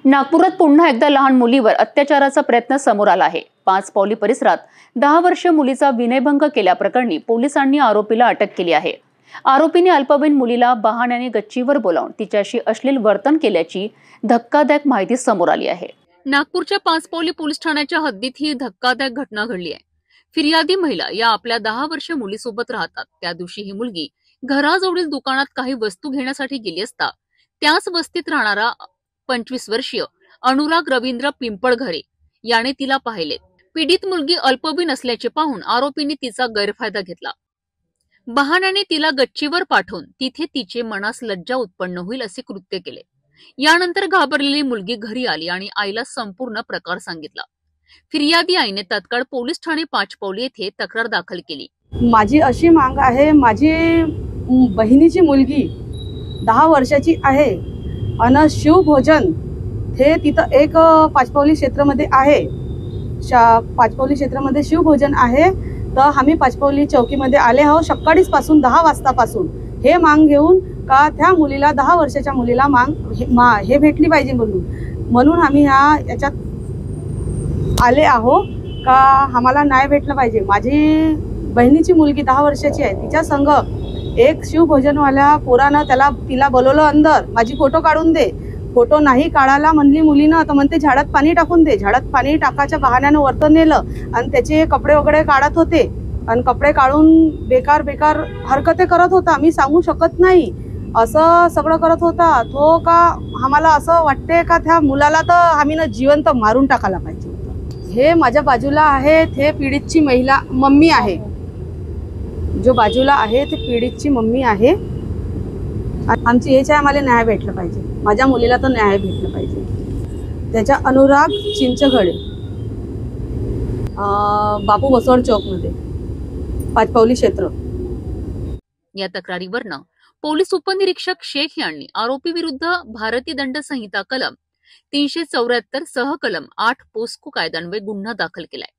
नागपुरात पुन्हा एकदा लहान मुलीवर अत्याचाराचा प्रयत्न समोर आला आहे। पाचपावली परिसरात 10 वर्षीय मुलीचा विनयभंग केल्याप्रकरणी पोलिसांनी आरोपीला अटक केली आहे। आरोपीने अल्पवयीन मुलीला बहाण्याने गच्चीवर बोलावून तिच्याशी अश्लील वर्तन केल्याची धक्कादायक माहिती समोर आली आहे। नागपूरच्या पाचपावली पोलीस ठाण्याच्या हद्दीत ही धक्कादायक घटना घडली आहे। फिर्यादी महिला या आपल्या 10 वर्षीय मुलीसोबत राहतात। त्या दिवशी ही मुलगी घराजवळील दुकानात काही वस्तू घेण्यासाठी गेली असता त्याच वस्तीत राहणारा 25 वर्षीय अनुराग रवींद्र पिंपळघरे याने तिला पाहिले। पीडित मुलगी अल्पवयीन असल्याचे पाहून आरोपींनी तिचा गैरफायदा घेतला। बहाण्याने तिला गच्चीवर पाठवून तिथे तिचे मनास लज्जा उत्पन्न होईल असे कृत्य केले। यानंतर घाबरलेली मुलगी घरी आली आणि आईला संपूर्ण प्रकार सांगितला। फिर्यादी आईने तात्काळ पोलीस ठाणे पाचपावली येथे तक्रार दाखल केली। माझी अशी मांग आहे, माझी बहिणीची मुलगी 10 वर्षाची आहे आणि शिवभोजन हे तिथं एक पाचपावली क्षेत्रामध्ये आहे। पाचपावली क्षेत्रामध्ये शिवभोजन आहे। तर आम्ही पाचपावली चौकीमध्ये आले आहोत सकाळीच पासून 10 वाजतापासून हे मांग घेऊन का त्या मुलीला 10 वर्षाच्या मुलीला हे भेटली पाहिजे म्हणून आम्ही याच्यात आले आहोत का आम्हाला न्याय भेटला पाहिजे। माझी बहिणीची मुलगी 10 वर्षाची आहे, तिच्या संग एक शिवभोजनवाल्या पोरानं तिला बोलवलं अंदर, माझी फोटो काढून दे। फोटो नाही काढायला म्हणली मुलीनं, तर म्हणते झाडात पाणी टाकून दे। झाडात पाणी टाकायच्या बहाण्यानं वरतं नेलं आणि त्याचे कपडे वगैरे काढत होते आणि कपडे काढून बेकार हरकते करत होता। मी सांगू शकत नाही असं सगळं करत होता तो। का आम्हाला असं वाटते का त्या मुलाला तर आम्ही ना जिवंत मारून टाकायला पाहिजे। हे माझ्या बाजूला आहे, हे पीडितची महिला मम्मी आहे। जो बाजूला आहे ते पीडितची मम्मी आहे। आमची हेच आहे, आम्हाला न्याय भेटला पाहिजे। माझ्या मुलीला तर न्याय भेटला पाहिजे। त्याच्या अनुराग चिंचगडे बापू बसवड चौकमध्ये पाचपावली क्षेत्र। या तक्रारीवरनं पोलीस उपनिरीक्षक शेख यांनी आरोपी विरुद्ध भारतीय दंड संहिता कलम 374 सह कलम 8 पोस्को कायद्यान्वये गुन्हा दाखल केलाय।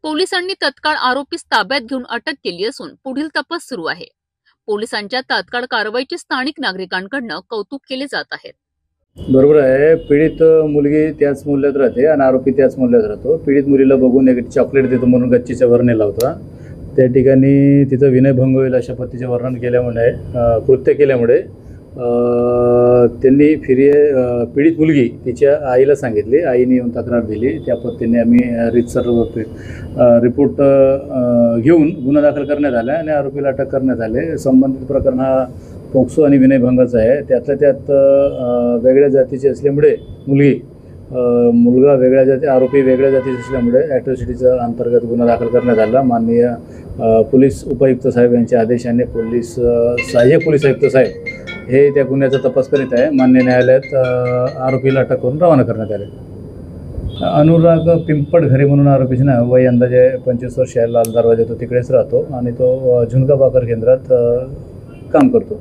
पोलिसांनी तत्काळ आरोपीस ताब्यात घेऊन अटक केली असून पुढील तपास सुरू आहे। पोलिसांच्या तात्काळ कारवाईचे स्थानिक नागरिकांकडून कौतुक केले जात आहे। बरोबर आहे, पीडित मुलगी त्याच मूल्यात राहते आणि आरोपी त्याच मूल्यात राहतो। पीडित मुलीला बघून एक चॉकलेट देतो म्हणून गच्चीच्या वर नेला होता। त्या ठिकाणी तिचं विनयभंग होईल अशा पद्धतीचे वर्णन केल्यामुळे कृत्य केल्यामुळे त्यांनी पीडित मुलगी तिच्या आईला सांगितली। आईने येऊन तक्रार दिली। त्या पद्धतीने आम्ही रीतसर रिपोर्ट घेऊन गुन्हा दाखल करण्यात आला आणि आरोपीला अटक करण्यात आले। संबंधित प्रकरण हा पोक्सो आणि विनयभंगाचा आहे। त्यातल्या त्यात वेगळ्या जातीची असल्यामुळे मुलगा वेगळ्या जाती, आरोपी वेगळ्या जातीचे असल्यामुळे ॲट्रॉसिटीचा अंतर्गत गुन्हा दाखल करण्यात आला। माननीय पोलीस उपायुक्त साहेब यांच्या आदेशाने सहाय्यक पोलीस आयुक्त साहेब हे त्या गुन्ह्याचा तपास करीत आहे। मान्य न्यायालयात आरोपीला अटक करून रवाना करण्यात आले। अनुराग पिंपळघरे म्हणून आरोपीचे नाव, वय अंदाजे 25 वर्ष आहे, लाल दरवाजा, तो तिकडेच राहतो आणि तो झुणका भाकर केंद्रात काम करतो।